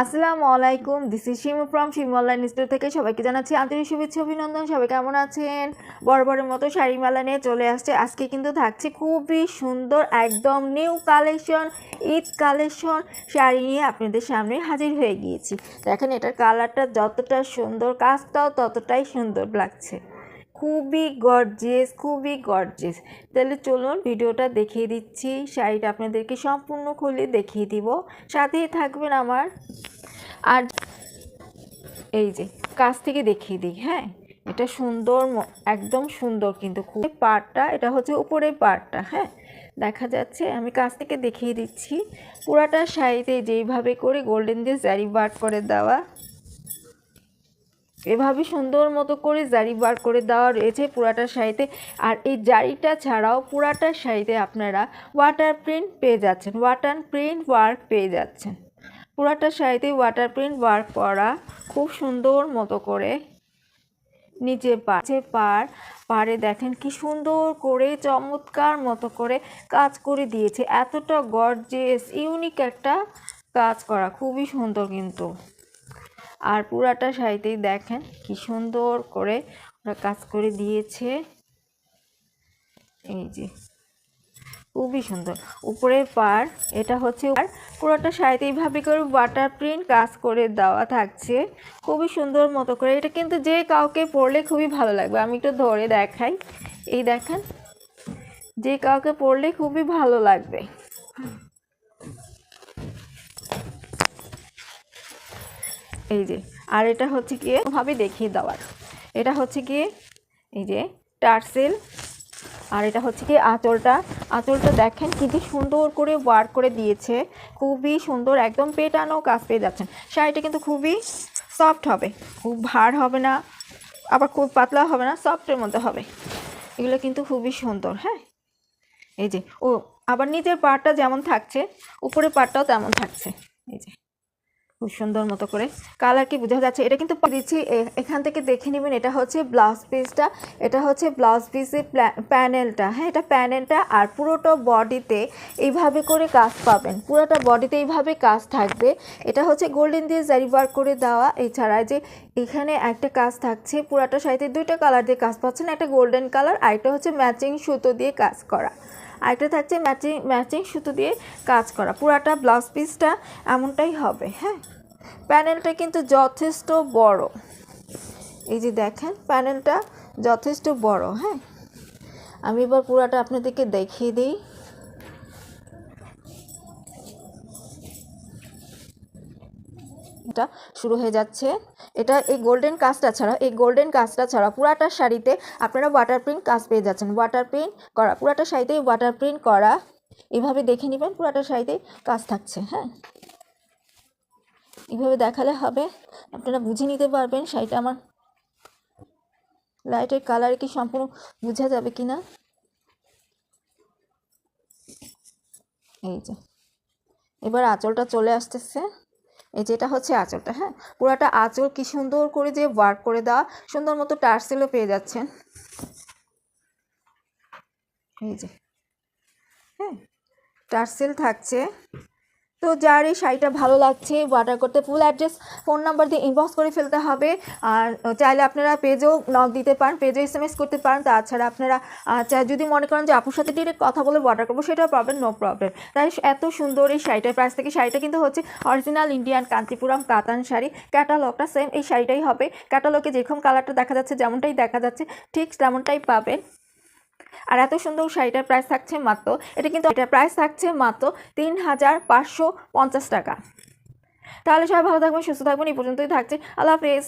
আসসালামু আলাইকুম, this is Shimu from Shimu online store থেকে সবাইকে জানাচ্ছি আন্তরিক শুভেচ্ছা অভিনন্দন। সবাই কেমন আছেন? বরাবরের মতো শাড়ি মেলা নিয়ে চলে আসছে। আজকে কিন্তু থাকছে খুবই সুন্দর একদম new collection, Eid collection sari নিয়ে আপনাদের সামনে হাজির হয়ে গিয়েছি। দেখেন এটার কালারটা যতটা সুন্দর, কাজটাও ততটাই সুন্দর লাগছে। খুবই গর্জিয়াস, খুবই গর্জিয়াস। তাহলে চলুন ভিডিওটা দেখিয়ে দিচ্ছি। শাড়িটা আপনাদেরকে সম্পূর্ণ খুলে দেখিয়ে দিব, সাথেই থাকবেন আমার। আর এই যে কাছ থেকে দেখিয়ে দিই। হ্যাঁ, এটা সুন্দর, একদম সুন্দর কিন্তু খুব। পাড়টা এটা হচ্ছে উপরের পাড়টা, হ্যাঁ দেখা যাচ্ছে। আমি কাছ থেকে দেখিয়ে দিচ্ছি। পুরাটা শাড়িতে যেইভাবে করে গোল্ডেন দিয়ে জারি বার করে দেওয়া, এভাবে সুন্দর মতো করে জারি বার করে দেওয়া রয়েছে পুরাটা শাড়িতে। আর এই জারিটা ছাড়াও পুরাটা শাড়িতে আপনারা ওয়াটার প্রিন্ট পেয়ে যাচ্ছেন, ওয়াটার প্রিন্ট ওয়ার্ক পেয়ে যাচ্ছেন। পুরাটা শাড়িতে ওয়াটার প্রিন্ট ওয়ার্ক করা খুব সুন্দর মতো করে। নিচে পাড়ে দেখেন কি সুন্দর করে চমৎকার মতো করে কাজ করে দিয়েছে। এতটা গর্জিয়াস ইউনিক একটা কাজ করা, খুবই সুন্দর কিন্তু। আর পুরাটা শাড়িতেই দেখেন কি সুন্দর করে ওরা কাজ করে দিয়েছে। এই যে খুবই সুন্দর উপরের পাড়, এটা হচ্ছে পুরোটা শাড়িতে এইভাবে করে ওয়াটার প্রিন্ট কাজ করে দেওয়া থাকছে খুবই সুন্দর মতো করে। এটা কিন্তু যে কাউকে পরলে খুবই ভালো লাগবে। আমি একটু ধরে দেখাই, এই দেখেন, যে কাউকে পরলে খুবই ভালো লাগবে। এই যে, আর এটা হচ্ছে গিয়ে ভাবে দেখিয়ে দেওয়ার, এটা হচ্ছে গিয়ে এই যে টার্সেল। আর এটা হচ্ছে কি আঁচলটা দেখেন কি সুন্দর করে ওয়ার্ক করে দিয়েছে, খুবই সুন্দর, একদম পেটানো কাজ পেয়ে যাচ্ছেন। শাড়িটা কিন্তু খুবই সফট হবে, খুব ভার হবে না, আবার খুব পাতলা হবে না, সফটের মধ্যে হবে। এগুলো কিন্তু খুবই সুন্দর। হ্যাঁ, এই যে আবার নিচের পাড়টা যেমন থাকছে উপরের পাড়টাও তেমন থাকছে। এই যে খুব সুন্দর মতো করে কালার কি বোঝা যাচ্ছে। এটা কিন্তু দিচ্ছি, এখান থেকে দেখে নেবেন। এটা হচ্ছে ব্লাউজ পিসটা, এটা হচ্ছে ব্লাউজ পিসের প্যানেলটা। হ্যাঁ, এটা প্যানেলটা। আর পুরোটা বডিতে এইভাবে করে কাজ পাবেন, পুরোটা বডিতে এইভাবে কাজ থাকবে। এটা হচ্ছে গোল্ডেন দিয়ে জারি ওয়ার্ক করে দেওয়া। এছাড়া যে এখানে একটা কাজ থাকছে, পুরোটা শাড়িতে দুইটা কালার দিয়ে কাজ পাচ্ছেন, একটা গোল্ডেন কালার আর একটা হচ্ছে ম্যাচিং সুতো দিয়ে কাজ করা, আরেকটা থাকছে ম্যাচিং সুতো দিয়ে কাজ করা। পুরাটা ব্লাউজ পিসটা এমনটাই হবে। হ্যাঁ, প্যানেলটা কিন্তু যথেষ্ট বড়, এই যে দেখেন প্যানেলটা যথেষ্ট বড়। হ্যাঁ, আমি এবার পুরাটা আপনাদেরকে দেখিয়ে দিই। এটা শুরু হয়ে যাচ্ছে। এটা এই গোল্ডেন কাজটা ছাড়া পুরাটা শাড়িতে আপনারা ওয়াটার প্রিন্ট কাজ পেয়ে যাচ্ছেন, ওয়াটার প্রিন্ট করা, পুরাটা শাড়িতেই ওয়াটার প্রিন্ট করা। এভাবে দেখে নেবেন পুরাটা শাড়িতেই কাজ থাকছে। হ্যাঁ, এইভাবে দেখালে হবে, আপনারা বুঝে নিতে পারবেন শাড়িটা আমার লাইটের কালার কি সম্পূর্ণ বোঝা যাবে কি না। এই যে এবার আঁচলটা চলে আসতেছে। এই যে এটা হচ্ছে আঁচলটা। হ্যাঁ, পুরাটা আঁচল কি সুন্দর করে যে ওয়ার্ক করে দেওয়া, সুন্দর মতো টার্সেলও পেয়ে যাচ্ছেন। এই যে হ্যাঁ, টার্সেল থাকছে। তো যার এই শাড়িটা ভালো লাগছে অর্ডার করতে ফুল অ্যাড্রেস ফোন নাম্বার দিয়ে ইনবক্স করে ফেলতে হবে। আর চাইলে আপনারা পেজেও নক দিতে পারেন, পেজে SMS করতে পারেন। তাছাড়া আপনারা যদি মনে করেন যে আপুর সাথে ডিরেক্ট কথা বলে অর্ডার করবো, সেটাও পাবেন, নো প্রবলেম। তাই এত সুন্দর এই শাড়িটার প্রাইস থেকে, শাড়িটা কিন্তু হচ্ছে অরিজিনাল ইন্ডিয়ান কাঞ্চিপুরম কাতান শাড়ি। ক্যাটালগটা সেম এই শাড়িটাই হবে। ক্যাটালগে যেরকম কালারটা দেখা যাচ্ছে, যেমনটাই দেখা যাচ্ছে ঠিক তেমনটাই পাবেন। আর এত সুন্দর শাড়িটার প্রাইস থাকছে মাত্র, এটা কিন্তু এটার প্রাইস থাকছে মাত্র 3550 টাকা। তাহলে সবাই ভালো থাকবেন, সুস্থ থাকবেন। এই পর্যন্তই থাকছে। আল্লাহ হাফেজ।